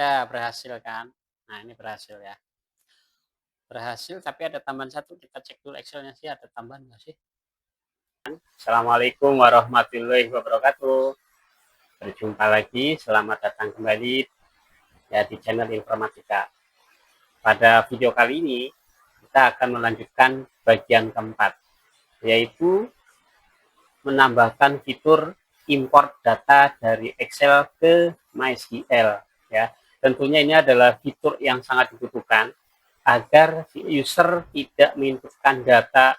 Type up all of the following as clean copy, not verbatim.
Ya, berhasil kan. Nah, ini berhasil ya. Berhasil tapi ada tambahan satu, kita cek dulu Excelnya sih ada tambahan nggak sih? Assalamualaikum warahmatullahi wabarakatuh. Berjumpa lagi, selamat datang kembali ya di channel Informatika. Pada video kali ini, kita akan melanjutkan bagian keempat, yaitu menambahkan fitur import data dari Excel ke MySQL. Ya, tentunya ini adalah fitur yang sangat dibutuhkan agar user tidak menginputkan data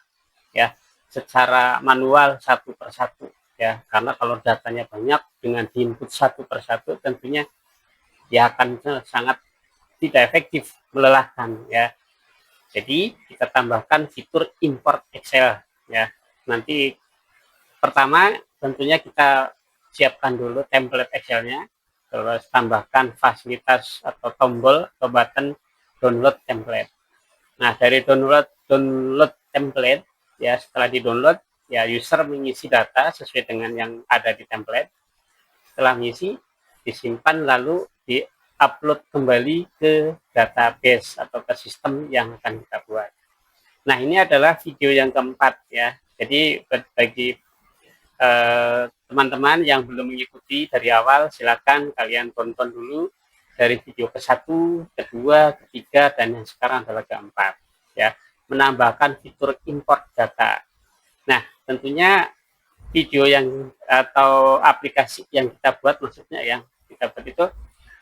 ya secara manual satu persatu ya, karena kalau datanya banyak dengan diinput satu persatu tentunya ya akan sangat tidak efektif, melelahkan ya. Jadi kita tambahkan fitur import Excel ya. Nanti pertama tentunya kita siapkan dulu template Excelnya, terus tambahkan fasilitas atau tombol atau button download template. Nah, dari download template ya, setelah di-download ya user mengisi data sesuai dengan yang ada di template. Setelah mengisi, disimpan lalu di-upload kembali ke database atau ke sistem yang akan kita buat. Nah, ini adalah video yang keempat ya. Jadi bagi teman-teman yang belum mengikuti dari awal, silakan kalian tonton dulu dari video ke-1, kedua, ketiga, dan yang sekarang adalah keempat ya, menambahkan fitur import data. Nah, tentunya video yang atau aplikasi yang kita buat, maksudnya yang kita buat itu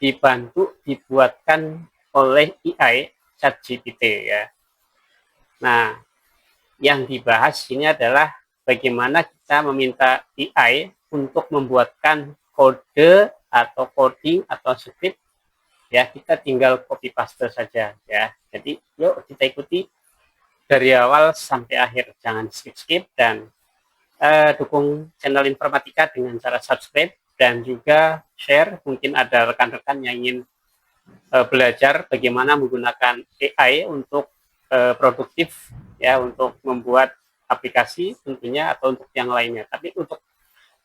dibantu dibuatkan oleh AI ChatGPT ya. Nah, yang dibahas ini adalah bagaimana kita meminta AI untuk membuatkan kode atau coding atau script ya, kita tinggal copy paste saja ya. Jadi yuk kita ikuti dari awal sampai akhir, jangan skip dan dukung channel Informatika dengan cara subscribe dan juga share. Mungkin ada rekan-rekan yang ingin belajar bagaimana menggunakan AI untuk produktif ya, untuk membuat aplikasi tentunya atau untuk yang lainnya. Tapi untuk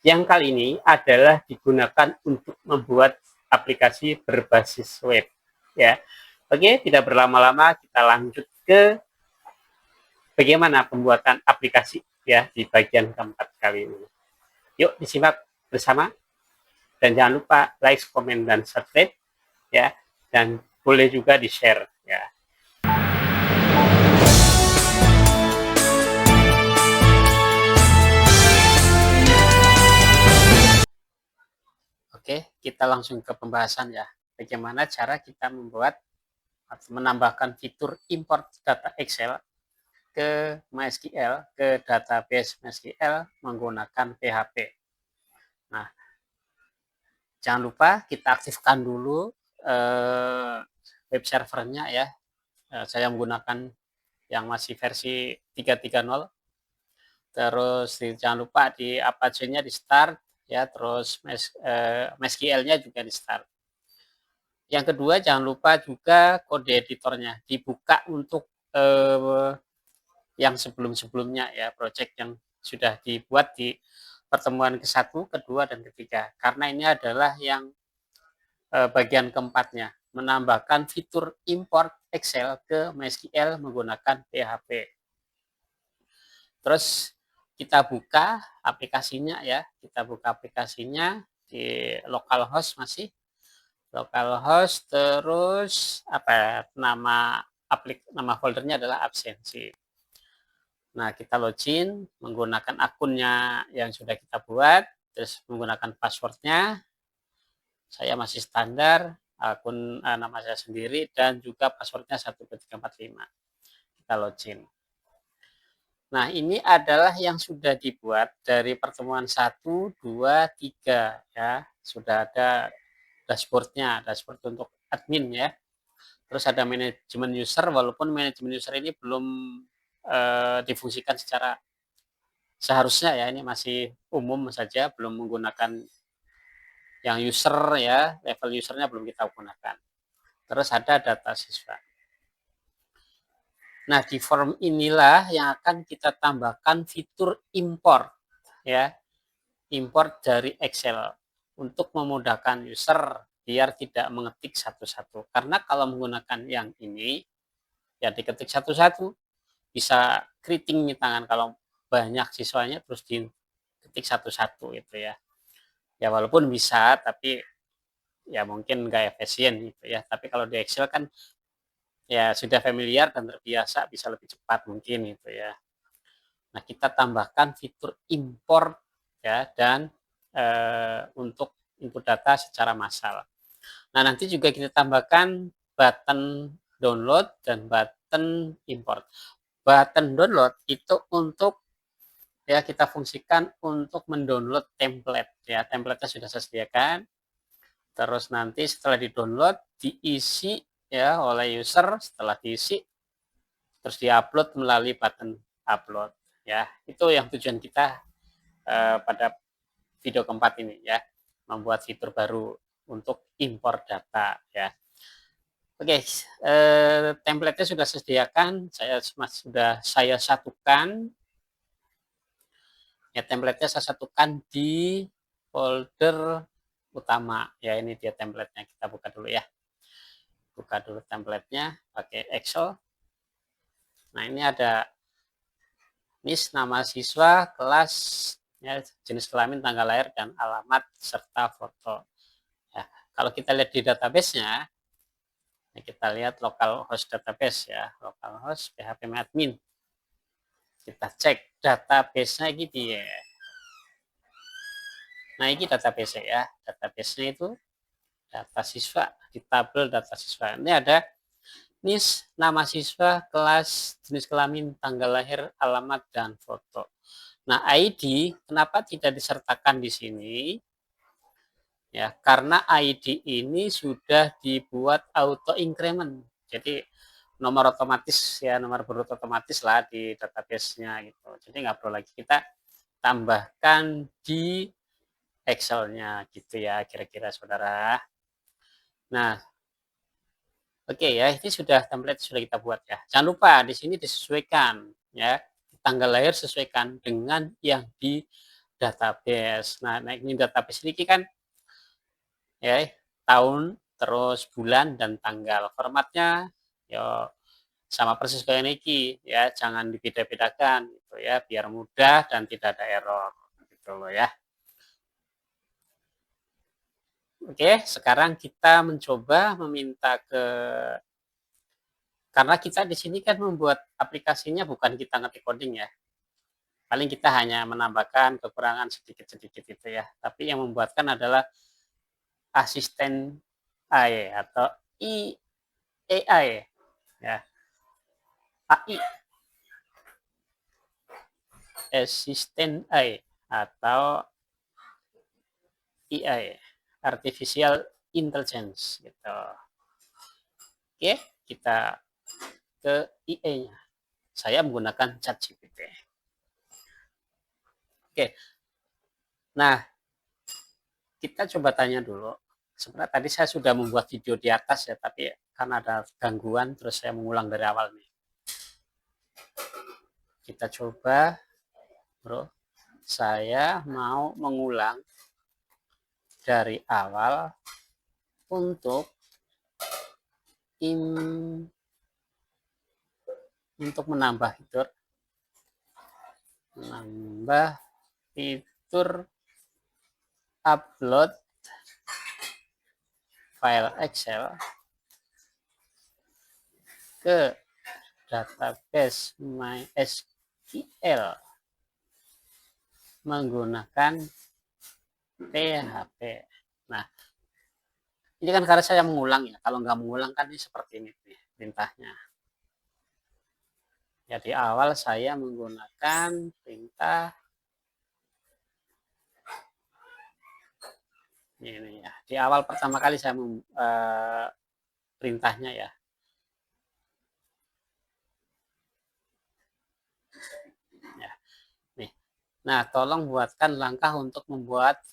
yang kali ini adalah digunakan untuk membuat aplikasi berbasis web ya. Oke, tidak berlama-lama kita lanjut ke bagaimana pembuatan aplikasi ya di bagian keempat kali ini. Yuk disimak bersama dan jangan lupa like, komen, dan subscribe ya, dan boleh juga di-share ya. Oke, kita langsung ke pembahasan ya. Bagaimana cara kita membuat atau menambahkan fitur import data Excel ke MySQL, ke database MySQL menggunakan PHP. Nah, jangan lupa kita aktifkan dulu web servernya ya. Saya menggunakan yang masih versi 3.3.0. Terus jangan lupa di Apache-nya di start ya, terus MySQL-nya juga di start. Yang kedua, jangan lupa juga kode editornya dibuka untuk yang sebelum-sebelumnya ya, project yang sudah dibuat di pertemuan ke-1, kedua, dan ketiga. Karena ini adalah yang bagian keempatnya, menambahkan fitur import Excel ke MySQL menggunakan PHP. Terus kita buka aplikasinya ya, kita buka aplikasinya di localhost, masih localhost, terus apa ya, nama foldernya adalah absensi. Nah, kita login menggunakan akunnya yang sudah kita buat, terus menggunakan passwordnya. Saya masih standar, akun nama saya sendiri, dan juga passwordnya 12345. Kita login. Nah, ini adalah yang sudah dibuat dari pertemuan 1, 2, 3 ya. Sudah ada dashboardnya, dashboard untuk admin ya. Terus ada manajemen user, walaupun manajemen user ini belum difungsikan secara seharusnya ya, ini masih umum saja, belum menggunakan yang user ya, level usernya belum kita gunakan. Terus ada data siswa. Nah, di form inilah yang akan kita tambahkan fitur import ya, import dari Excel untuk memudahkan user biar tidak mengetik satu-satu. Karena kalau menggunakan yang ini, ya diketik satu-satu, bisa keriting nih tangan kalau banyak siswanya terus diketik satu-satu gitu ya. Ya walaupun bisa, tapi ya mungkin nggak efisien gitu ya. Tapi kalau di Excel kan ya sudah familiar dan terbiasa, bisa lebih cepat mungkin gitu ya. Nah, kita tambahkan fitur import ya dan untuk input data secara massal. Nah, nanti juga kita tambahkan button download dan button import. Button download itu untuk ya kita fungsikan untuk mendownload template ya. Template-nya sudah saya sediakan. Terus nanti setelah di-download diisi ya oleh user, setelah diisi terus diupload melalui button upload ya. Itu yang tujuan kita pada video keempat ini ya, membuat fitur baru untuk impor data ya. Oke, template-nya sudah sediakan, sudah saya satukan. Ya, template-nya saya satukan di folder utama. Ya, ini dia template-nya. Kita buka dulu ya. Buka dulu template-nya pakai Excel. Nah, ini ada NIS, nama siswa, kelas, ya, jenis kelamin, tanggal lahir, dan alamat, serta foto. Ya, kalau kita lihat di database-nya, ya kita lihat localhost database ya, localhost phpMyAdmin. Kita cek database-nya gitu ya. Nah, ini database ya. Database-nya itu data siswa, di tabel data siswa. Ini ada NIS, nama siswa, kelas, jenis kelamin, tanggal lahir, alamat, dan foto. Nah, ID kenapa tidak disertakan di sini? Ya, karena ID ini sudah dibuat auto increment. Jadi nomor otomatis ya, nomor berurut otomatis lah di database-nya gitu. Jadi nggak perlu lagi kita tambahkan di Excel-nya gitu ya, kira-kira saudara. Nah, oke ya, ini sudah template sudah kita buat ya. Jangan lupa di sini disesuaikan ya, tanggal lahir sesuaikan dengan yang di database. Nah, ini database ini kan ya tahun, terus bulan dan tanggal. Formatnya ya sama persis kayak ini ya, jangan dibeda-bedakan gitu ya, biar mudah dan tidak ada error gitu loh ya. Oke, sekarang kita mencoba meminta karena kita di sini kan membuat aplikasinya bukan kita ngetik coding ya. Paling kita hanya menambahkan kekurangan sedikit-sedikit itu ya. Tapi yang membuatkan adalah asisten AI atau AI ya. AI, asisten AI atau AI, artificial intelligence gitu. Oke, kita ke IA-nya. Saya menggunakan ChatGPT. Oke. Nah, kita coba tanya dulu. Sebenarnya tadi saya sudah membuat video di atas ya, tapi karena ada gangguan terus saya mengulang dari awal nih. Kita coba, bro. Saya mau mengulang dari awal untuk menambah fitur upload file Excel ke database MySQL menggunakan PHP. Nah, ini kan karena saya mengulang ya. Kalau nggak mengulang kan ini seperti ini nih perintahnya. Ya, di awal saya menggunakan perintah ini ya. Di awal pertama kali saya perintahnya ya. Ya. Nih. Nah, tolong buatkan langkah untuk membuat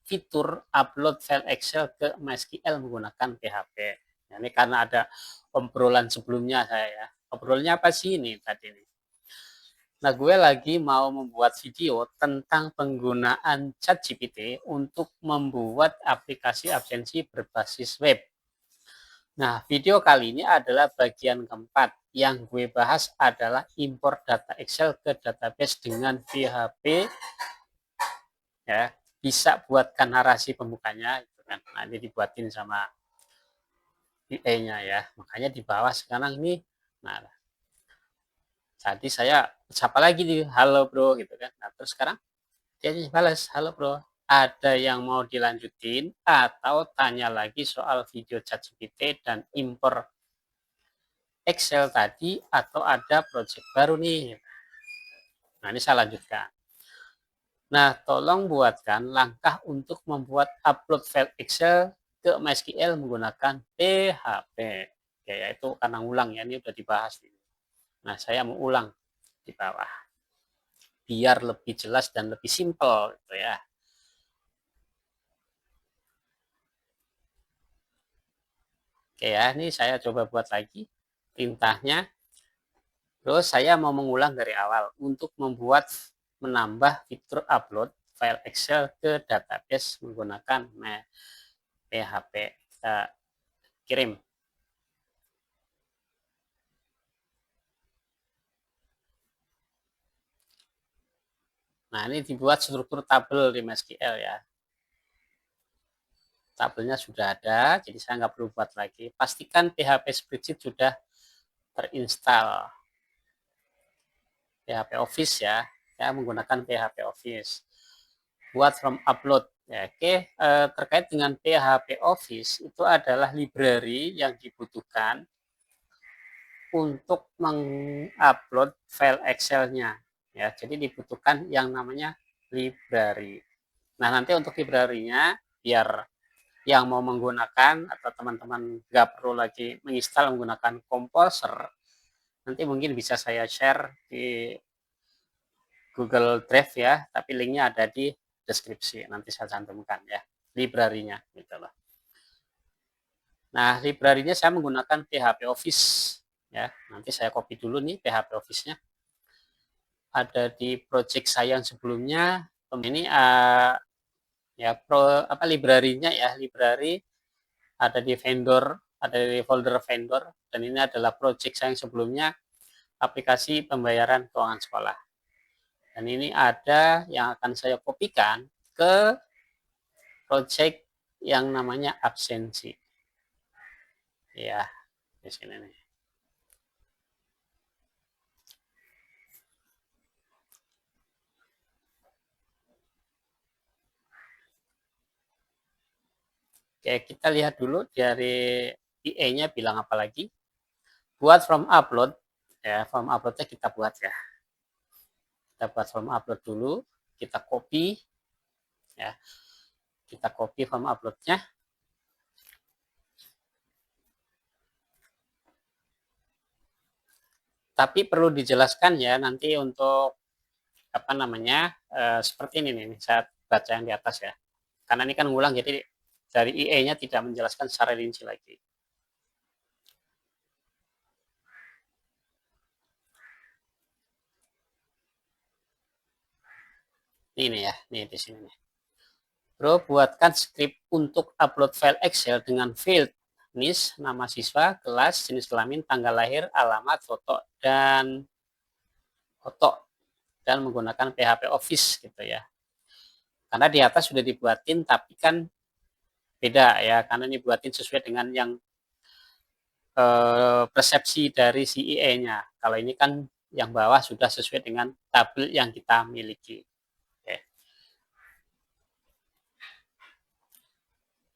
fitur upload file Excel ke MySQL menggunakan PHP. Ya, ini karena ada obrolan sebelumnya saya ya. Obrolannya apa sih ini tadi nih? Nah, gue lagi mau membuat video tentang penggunaan ChatGPT untuk membuat aplikasi absensi berbasis web. Nah, video kali ini adalah bagian keempat. Yang gue bahas adalah import data Excel ke database dengan PHP, ya. Bisa buatkan narasi pembukanya gitu kan. Nanti dibuatin sama AI-nya ya. Makanya di bawah sekarang ini, nah, tadi saya sapa lagi nih, halo bro gitu kan. Nah, terus sekarang dia balas, halo bro, ada yang mau dilanjutin atau tanya lagi soal video ChatGPT dan impor Excel tadi, atau ada project baru nih. Nah, ini saya lanjutkan. Nah, tolong buatkan langkah untuk membuat upload file Excel ke MySQL menggunakan PHP. Oke, ya itu karena ulang ya, ini udah dibahas. Nah, saya mau ulang di bawah biar lebih jelas dan lebih simpel gitu ya. Oke ya, ini saya coba buat lagi perintahnya. Terus saya mau mengulang dari awal untuk membuat menambah fitur upload file Excel ke database menggunakan PHP. Kita kirim. Nah, ini dibuat struktur tabel di MySQL ya. Tabelnya sudah ada, jadi saya nggak perlu buat lagi. Pastikan PHP Spreadsheet sudah terinstall. PHP Office ya, saya menggunakan PHP Office. Buat from upload. Ya, oke, terkait dengan PHP Office, itu adalah library yang dibutuhkan untuk mengupload file Excel-nya. Ya, jadi dibutuhkan yang namanya library. Nah, nanti untuk library-nya, biar yang mau menggunakan atau teman-teman nggak perlu lagi menginstal menggunakan Composer, nanti mungkin bisa saya share di Google Drive ya, tapi linknya ada di deskripsi, nanti saya cantumkan ya, library-nya gitu loh. Nah, library-nya saya menggunakan PHP Office ya. Nanti saya copy dulu nih PHP Office-nya. Ada di project saya yang sebelumnya. Ini ya library-nya ya, library ada di vendor, ada di folder vendor, dan ini adalah project saya yang sebelumnya, aplikasi pembayaran keuangan sekolah. Dan ini ada yang akan saya kopikan ke project yang namanya absensi. Ya, di sini nih. Oke, kita lihat dulu dari PA-nya bilang apa lagi. Buat from upload, ya, from upload-nya kita buat ya. Kita buat from upload dulu, kita copy, ya. Kita copy from upload-nya. Tapi perlu dijelaskan ya, nanti untuk apa namanya, seperti ini nih, saya baca yang di atas ya. Karena ini kan ngulang, jadi dari IE-nya tidak menjelaskan secara rinci lagi. Ini ya, nih di sini nih. Bro, buatkan script untuk upload file Excel dengan field NIS, nama siswa, kelas, jenis kelamin, tanggal lahir, alamat, foto, dan menggunakan PHP Office gitu ya. Karena di atas sudah dibuatin, tapi kan beda ya, karena ini buatin sesuai dengan yang persepsi dari CIE-nya. Kalau ini kan yang bawah sudah sesuai dengan tabel yang kita miliki. Oke.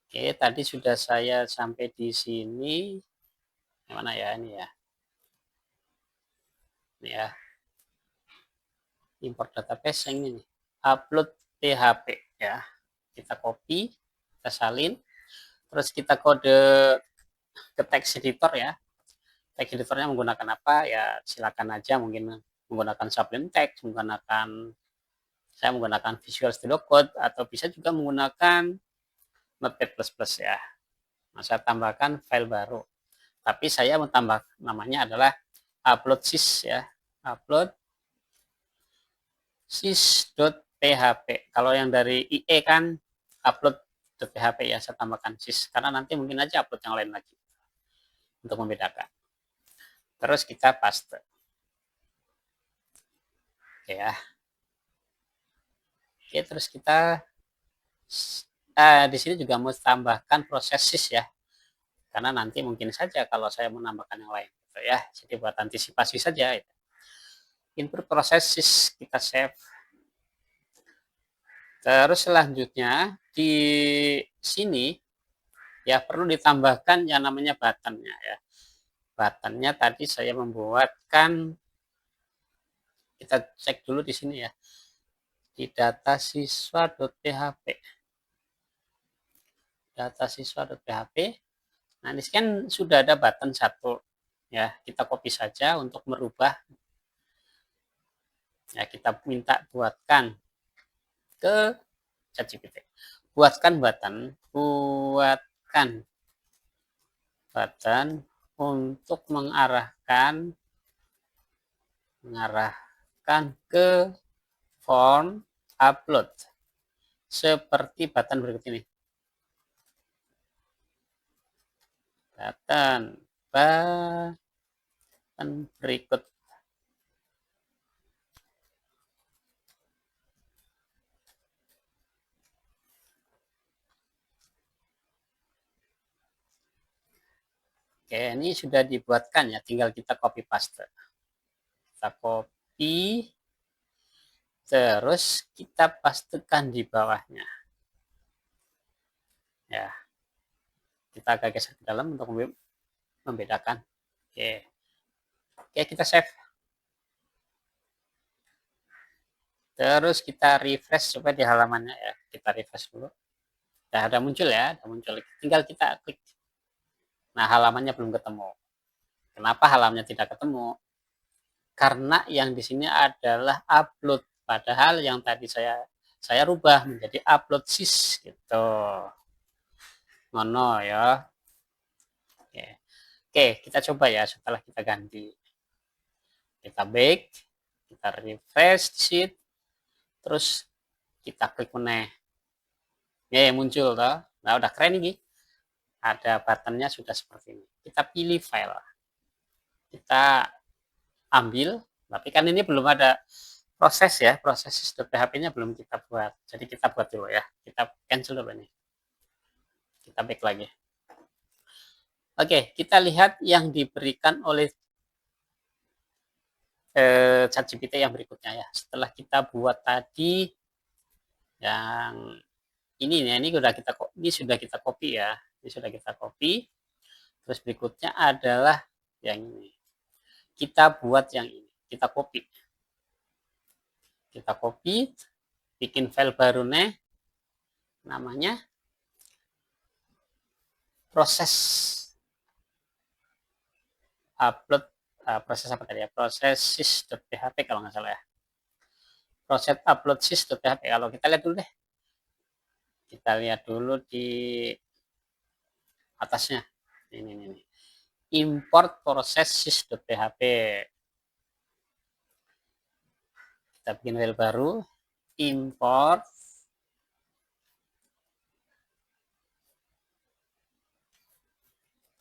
Oke, tadi sudah saya sampai di sini. Mana ya ini ya? Ini ya. Import database yang ini. Upload PHP ya. Kita copy, kita salin, terus kita kode ke text editor ya. Text editornya menggunakan apa ya, silakan aja, mungkin menggunakan Sublime Text, saya menggunakan Visual Studio Code, atau bisa juga menggunakan Notepad++ ya. Nah, saya tambahkan file baru. Tapi saya mau tambah namanya adalah upload sys ya. Upload sys.php. Kalau yang dari IE kan upload.php ya, saya tambahkan sys karena nanti mungkin aja upload yang lain lagi untuk membedakan. Terus kita paste. Oke ya. Oke, terus kita di sini juga mau tambahkan proses sys ya. Karena nanti mungkin saja kalau saya menambahkan yang lain gitu ya. Jadi buat antisipasi saja gitu. Input proses sys kita save. Terus selanjutnya di sini ya perlu ditambahkan yang namanya buttonnya ya. Buttonnya tadi saya membuatkan, kita cek dulu di sini ya, di data siswa.php. Data siswa.php. Nah, di sini kan sudah ada button satu ya, kita copy saja untuk merubah. Ya, kita minta buatkan ke ChatGPT. Buatkan button untuk mengarahkan ke form upload seperti button berikut ini. Button berikut. Oke, ini sudah dibuatkan ya, tinggal kita copy paste. Kita copy, terus kita pastekan di bawahnya. Ya, kita agak geser ke dalam untuk membedakan. Oke, kita save. Terus kita refresh coba di halamannya ya, kita refresh dulu. Nah, ada muncul ya, ada muncul. Tinggal kita klik. Nah, halamannya belum ketemu. Kenapa halamannya tidak ketemu? Karena yang di sini adalah upload, padahal yang tadi saya rubah menjadi upload sys gitu. Ngono ya. Oke, kita coba ya setelah kita ganti. Kita back, kita refresh sheet, terus kita klik meneh. Ya, muncul toh. Nah, udah keren ini. Ada buttonnya sudah seperti ini. Kita pilih file. Kita ambil, tapi kan ini belum ada proses ya, proses .php-nya belum kita buat. Jadi kita buat dulu ya. Kita cancel dulu ini. Kita back lagi. Oke, kita lihat yang diberikan oleh ChatGPT yang berikutnya ya. Setelah kita buat tadi yang ini ya, ini sudah kita copy ya. Ini sudah kita copy. Terus berikutnya adalah yang ini. Kita buat yang ini. Kita copy. Kita copy, bikin file baru nih. Namanya proses upload, proses apa tadi ya? Proses sys.php kalau nggak salah ya. Proses upload sys.php. Kalau kita lihat dulu deh. Kita lihat dulu di atasnya. Ini. Import proses sys.php. Kita bikin file baru. Import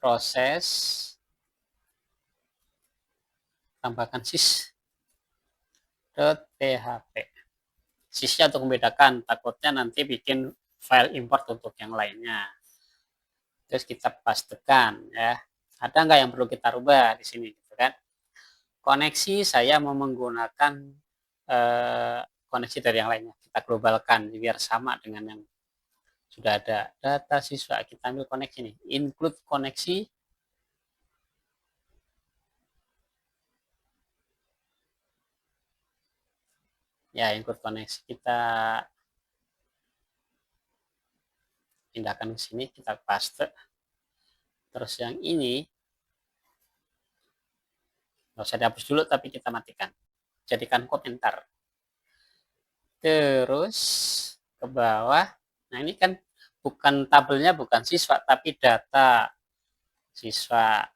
proses, tambahkan sys.php. Sysnya untuk membedakan, takutnya nanti bikin file import untuk yang lainnya. Terus kita pastekan ya. Ada nggak yang perlu kita rubah di sini gitu kan? Koneksi saya mau menggunakan koneksi dari yang lainnya. Kita globalkan biar sama dengan yang sudah ada. Data siswa kita ambil koneksi nih. Include koneksi. Ya, include koneksi kita pindahkan ke sini, kita paste. Terus yang ini nggak usah dihapus dulu, tapi kita matikan. Jadikan komentar. Terus ke bawah. Nah, ini kan bukan tabelnya, bukan siswa, tapi data siswa.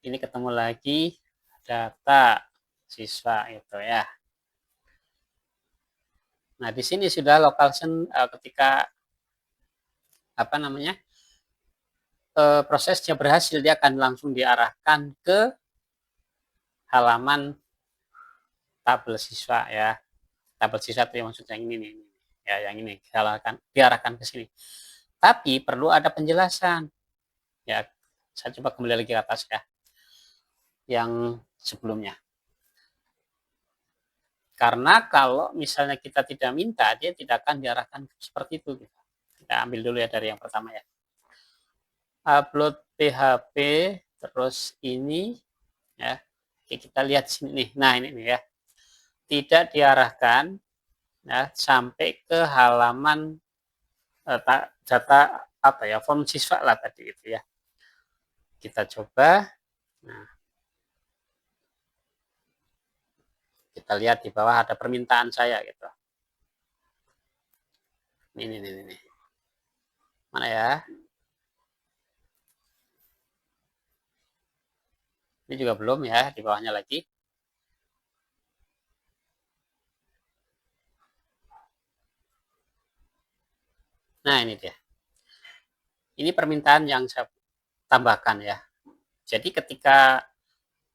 Ini ketemu lagi data siswa itu ya. Nah, di sini sudah location ketika prosesnya berhasil, dia akan langsung diarahkan ke halaman tabel siswa ya. Tabel siswa itu maksudnya ini nih. Ya, yang ini diarahkan ke sini. Tapi perlu ada penjelasan. Ya, saya coba kembali lagi ke atas ya. Yang sebelumnya. Karena kalau misalnya kita tidak minta, dia tidak akan diarahkan seperti itu. Kita ambil dulu ya dari yang pertama ya. Upload PHP, terus ini ya. Oke, kita lihat sini nih. Nah, ini nih ya. Tidak diarahkan ya sampai ke halaman data apa ya, form siswa lah tadi itu ya. Kita coba. Nah, kita lihat di bawah ada permintaan saya gitu. Ini. Mana ya? Ini juga belum ya, di bawahnya lagi. Nah, ini dia. Ini permintaan yang saya tambahkan ya. Jadi ketika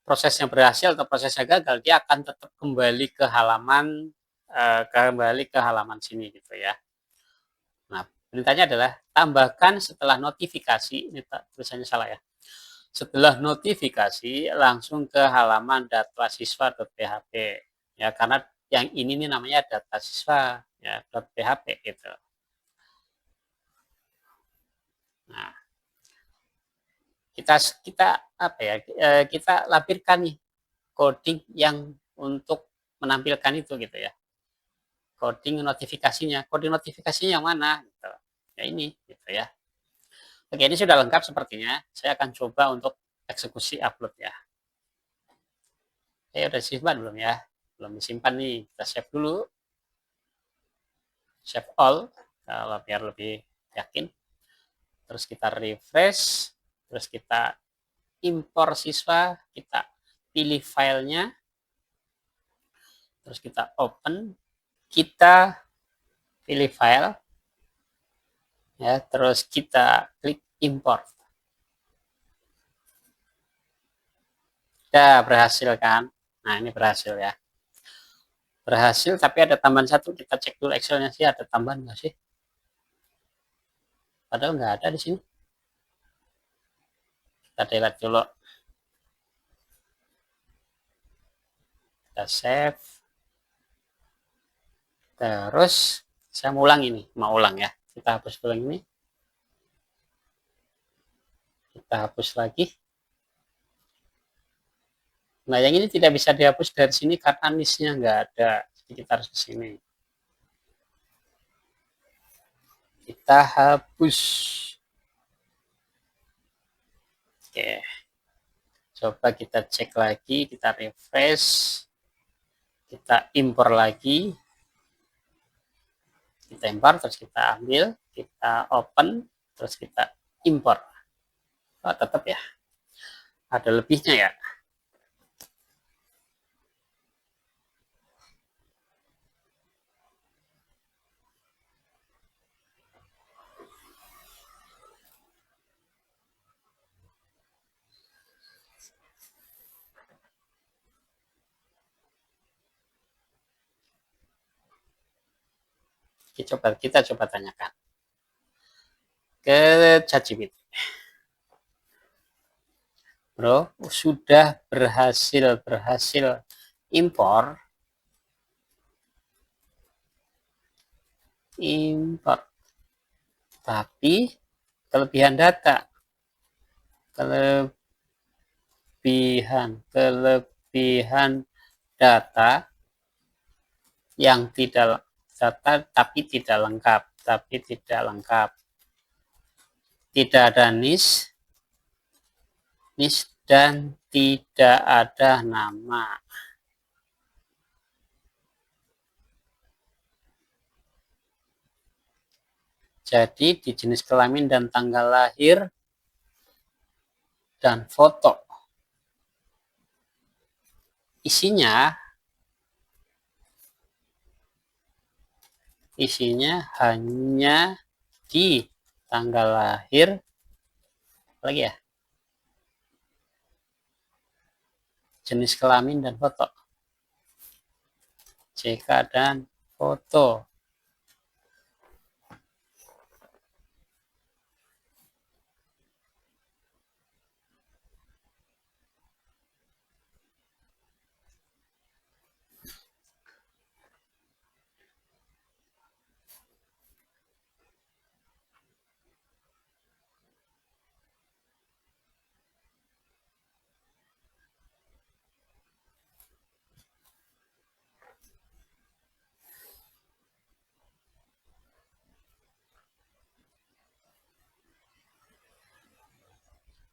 prosesnya berhasil atau prosesnya gagal, dia akan tetap kembali ke halaman sini gitu ya. Nah, perintahnya adalah tambahkan setelah notifikasi. Ini tulisannya salah ya. Setelah notifikasi langsung ke halaman data siswa.php ya, karena yang ini nih namanya data siswa ya .php gitu. Nah, kita apa ya, kita lampirkan nih coding yang untuk menampilkan itu gitu ya. Coding notifikasinya yang mana gitu. Ya ini gitu ya. Oke, ini sudah lengkap sepertinya. Saya akan coba untuk eksekusi upload ya. Udah disimpan belum ya? Belum disimpan nih. Kita save dulu. Save all kalau biar lebih yakin. Terus kita refresh, terus kita impor siswa, kita pilih filenya, terus kita open, kita pilih file, ya, terus kita klik import. Udah berhasil kan? Nah, ini berhasil ya. Berhasil, tapi ada tambahan satu. Kita cek dulu Excelnya sih, ada tambahan nggak sih? Padahal nggak ada di sini. Kita delete dulu. Kita save. Terus saya mau ulang ini, mau ulang ya. Kita hapus ulang ini. Kita hapus lagi. Nah, yang ini tidak bisa dihapus dari sini karena nisnya nggak ada. Jadi kita harus ke sini. Kita hapus. Oke. Coba kita cek lagi, kita refresh. Kita impor lagi. Kita impor, terus kita ambil, kita open, terus kita impor. Oh, tetap ya. Ada lebihnya ya. Kita coba tanyakan ke ChatGPT. Bro, sudah berhasil impor tapi kelebihan data yang tidak tapi tidak lengkap, tidak ada NIS dan tidak ada nama. Jadi di jenis kelamin dan tanggal lahir dan foto. Isinya isinya hanya di tanggal lahir, lagi ya, jenis kelamin dan foto, CK dan foto.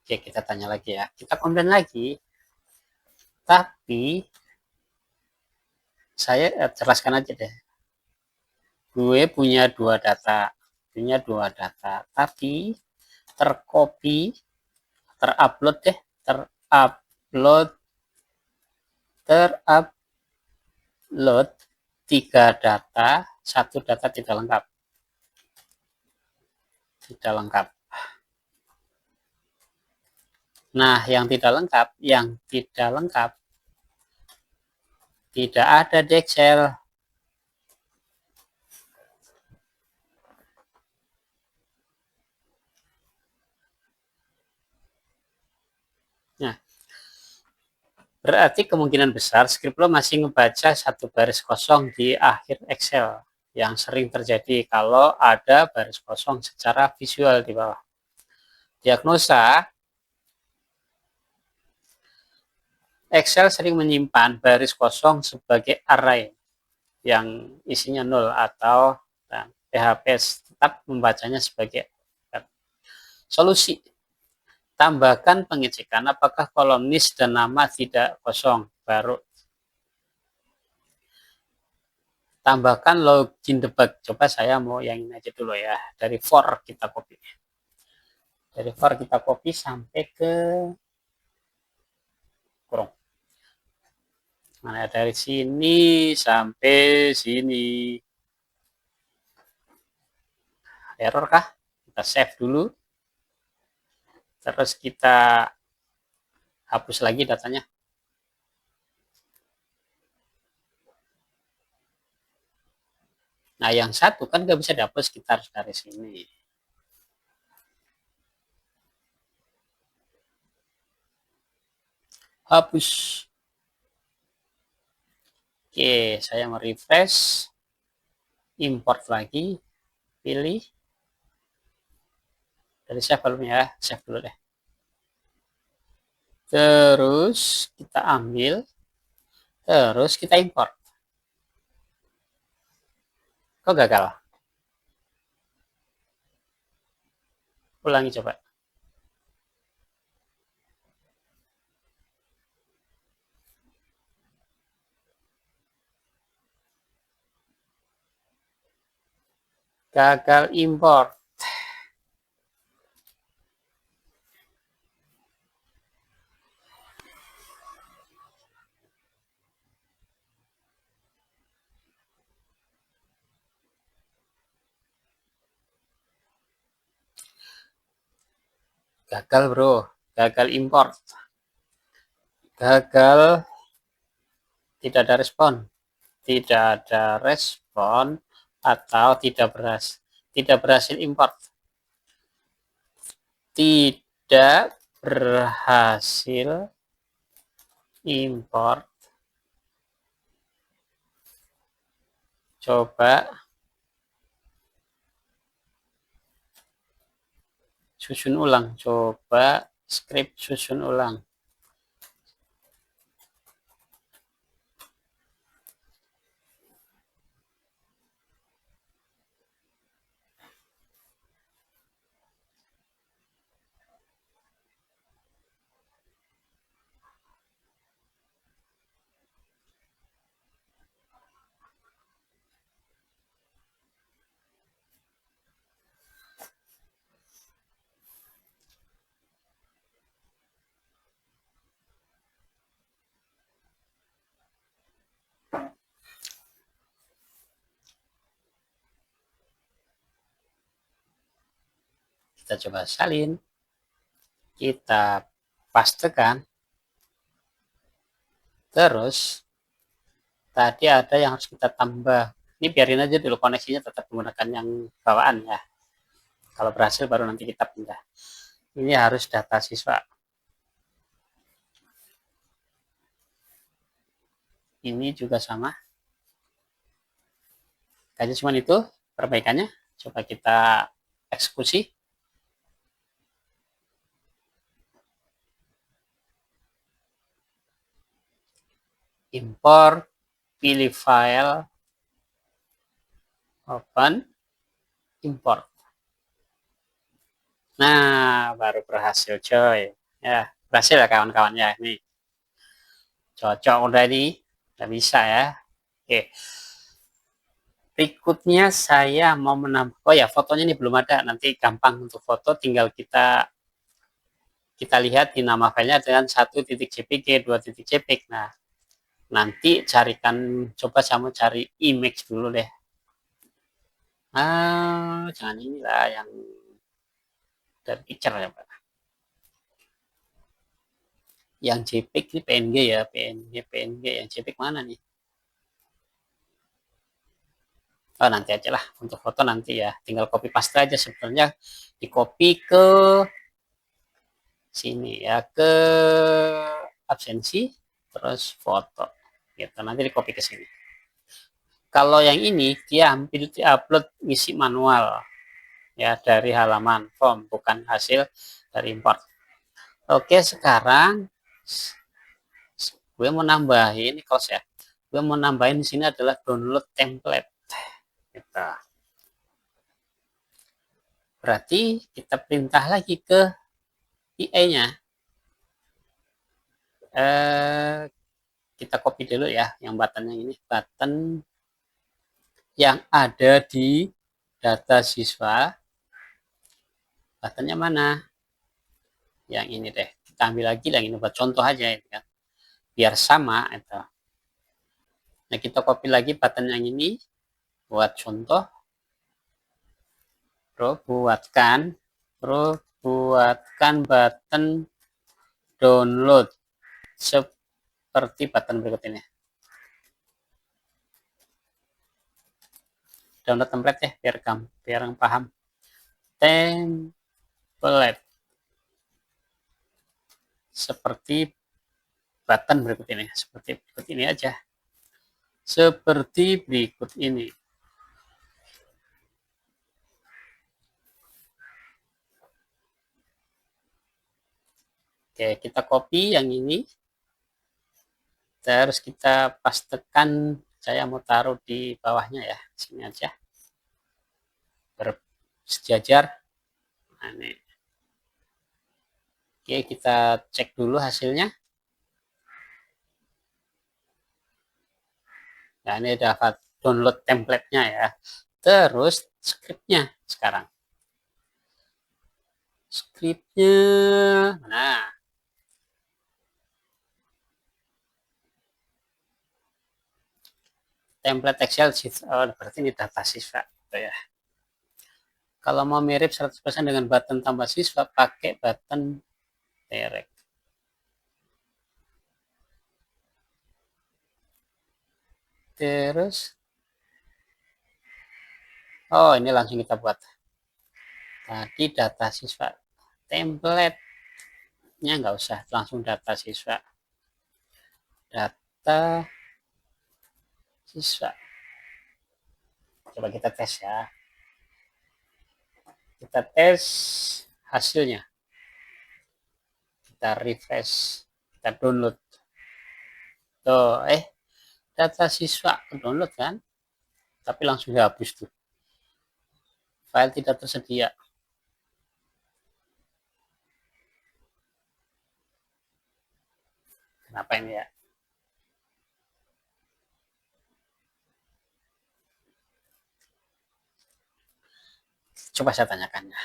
Oke, kita tanya lagi ya, kita komplain lagi, tapi saya jelaskan aja deh, gue punya dua data, tapi tercopy, terupload deh, terupload tiga data, satu data tidak lengkap. Nah, yang tidak lengkap tidak ada di Excel. Nah, berarti kemungkinan besar Scribbler masih ngebaca satu baris kosong di akhir Excel, yang sering terjadi kalau ada baris kosong secara visual di bawah. Diagnosa, Excel sering menyimpan baris kosong sebagai array yang isinya 0 atau PHP tetap membacanya sebagai solusi. Tambahkan pengecekan apakah kolomnis dan nama tidak kosong, baru tambahkan login debug. Coba saya mau yang ini aja dulu ya, dari for kita copy, sampai ke kurung. Nah, dari sini sampai sini error kah? Kita save dulu, terus kita hapus lagi datanya. Nah, yang satu kan nggak bisa dihapus, kita harus dari sini. Hapus. Oke, saya mau refresh, import lagi, pilih, dari save belum ya, save dulu deh. Terus kita ambil, terus kita import. Kok gagal? Ulangi coba. Gagal import. Gagal bro, gagal import. Gagal, tidak ada respon. Tidak ada respon atau tidak berhasil import. Tidak berhasil import. Coba susun ulang, coba script susun ulang. Kita coba salin, kita pastekan, terus tadi ada yang harus kita tambah. Ini biarin aja dulu, koneksinya tetap menggunakan yang bawaan ya. Kalau berhasil baru nanti kita pindah. Ini harus data siswa. Ini juga sama. Kayaknya cuma itu perbaikannya. Coba kita eksekusi. Import, pilih file, open, import. Nah, baru berhasil coy. Ya, berhasil ya kawan-kawan ya. Ini cocok udah ini. Udah bisa ya. Oke. Berikutnya saya mau menambah. Oh ya, fotonya ini belum ada. Nanti gampang untuk foto, tinggal kita lihat di nama filenya dengan 1.jpg, 2.jpg. Nah, nanti carikan, coba kamu cari image dulu deh. Jangan inilah yang dari picture ya Pak. Yang JPEG ini PNG ya, PNG yang JPEG mana nih? Oh, nanti aja lah, untuk foto nanti ya, tinggal copy paste aja sebenarnya, di copy ke sini ya, ke absensi, terus foto, gitu, nanti di copy ke sini. Kalau yang ini dia hampir di-upload ngisi manual ya dari halaman form, bukan hasil dari import. Oke, sekarang gue mau nambahin close ya. Gue mau nambahin di sini adalah download template. Gitu. Berarti kita perintah lagi ke IE-nya. Kita copy dulu ya yang button yang ini, button yang ada di data siswa. Buttonnya mana? Yang ini deh. Kita ambil lagi yang ini buat contoh aja ya kan. Biar sama itu. Nah, kita copy lagi button yang ini buat contoh. Buatkan button download seperti button berikut ini. Download template ya, biar paham. Template seperti button berikut ini, seperti berikut ini aja. Seperti berikut ini. Oke, kita copy yang ini. Terus kita pastekan, saya mau taruh di bawahnya ya, sini aja. Bersejajar. Nah, ini. Oke, kita cek dulu hasilnya. Nah, ini dapat download template-nya ya. Terus script-nya sekarang. Script-nya, nah. Template Excel, oh, berarti ini data siswa. Gitu ya. Kalau mau mirip 100% dengan button tambah siswa, pakai button direct. Terus, oh ini langsung kita buat. Tadi data siswa, template-nya nggak usah, langsung data siswa. Data siswa. Coba kita tes ya. Kita tes hasilnya. Kita refresh, kita download. Tuh, data siswa download kan? Tapi langsung dihapus tuh. File tidak tersedia. Kenapa ini ya? Coba saya tanyakan ya.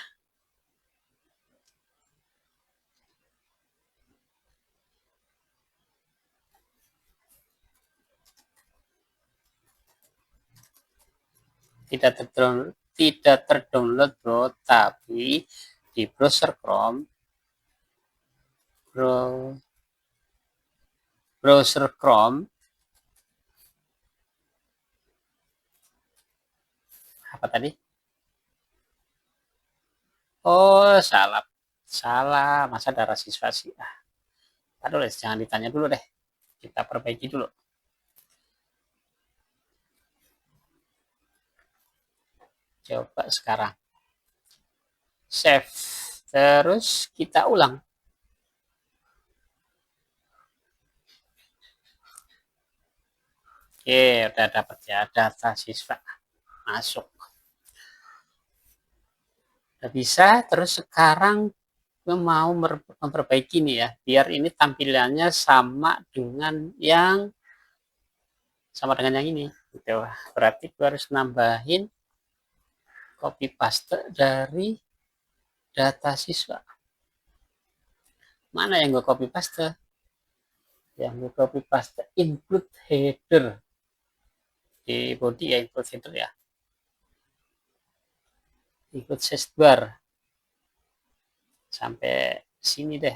Tidak terdownload bro, tapi di browser Chrome, apa tadi? Oh, salah, masa darah siswa sih. Aduh, jangan ditanya dulu deh, kita perbaiki dulu. Coba sekarang save, terus kita ulang. Oke, udah dapat ya data siswa masuk. Udah bisa, terus sekarang gue mau memperbaiki nih ya, biar ini tampilannya sama dengan yang ini gitu. Berarti gue harus nambahin copy paste dari data siswa. Mana yang gue copy paste? Yang gue copy paste include header di body ya, include header ya, include sidebar sampai sini deh.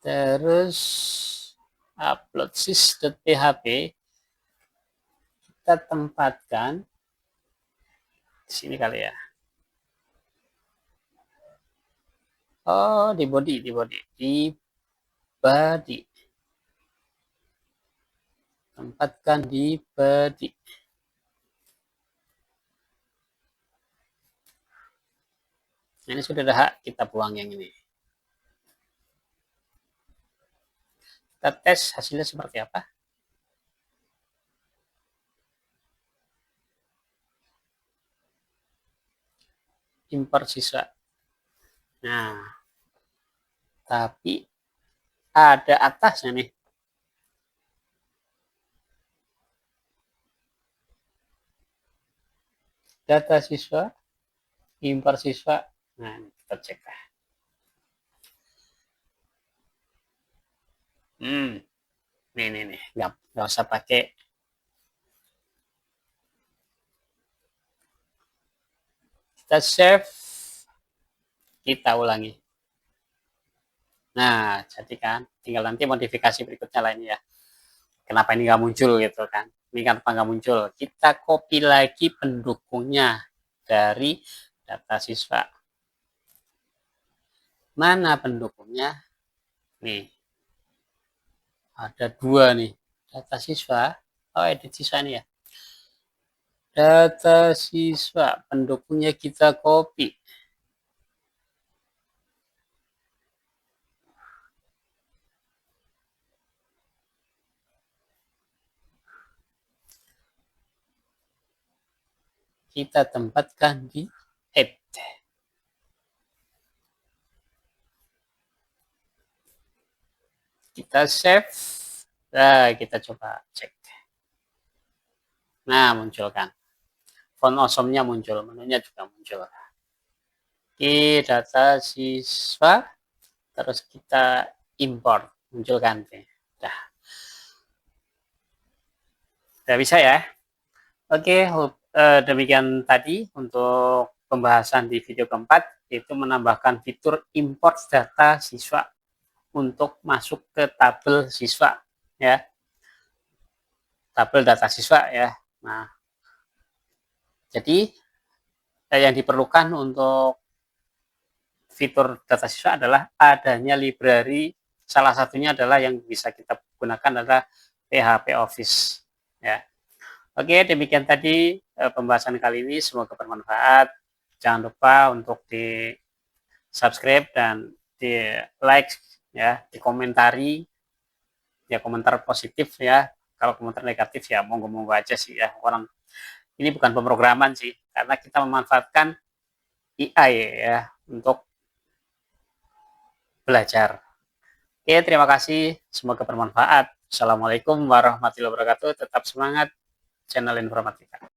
Terus upload sys.php kita tempatkan di sini kali ya. Oh, di body. Tempatkan di body. Ini sudah dah, kita buang yang ini. Kita tes hasilnya seperti apa. Import siswa. Nah, tapi ada atasnya nih. Data siswa, import siswa. Nah, kita cek lah. Nih, nggak usah pakai. Kita save, kita ulangi. Nah, jadi kan, tinggal nanti modifikasi berikutnya lainnya ya. Kenapa ini nggak muncul gitu kan? Ini kenapa nggak muncul? Kita copy lagi pendukungnya dari data siswa. Mana pendukungnya? Nih, ada dua nih. Data siswa. Oh, edit siswa nih ya. Data siswa, pendukungnya kita copy. Kita tempatkan di head. Kita save. Nah, kita coba cek. Nah, muncul kan. Font awesome-nya muncul, menunya juga muncul. Oke, data siswa, terus kita import, muncul kan. Udah bisa ya. Oke, demikian tadi untuk pembahasan di video keempat, yaitu menambahkan fitur import data siswa untuk masuk ke tabel siswa ya, tabel data siswa ya. Nah, jadi yang diperlukan untuk fitur data siswa adalah adanya library, salah satunya adalah yang bisa kita gunakan adalah PHP Office ya. Oke, demikian tadi pembahasan kali ini, semoga bermanfaat. Jangan lupa untuk di subscribe dan di like ya, di komentari ya, komentar positif ya. Kalau komentar negatif ya monggo-monggo aja sih ya. Orang ini bukan pemrograman sih, karena kita memanfaatkan AI ya untuk belajar. Oke, terima kasih. Semoga bermanfaat. Assalamualaikum warahmatullahi wabarakatuh. Tetap semangat channel informatika.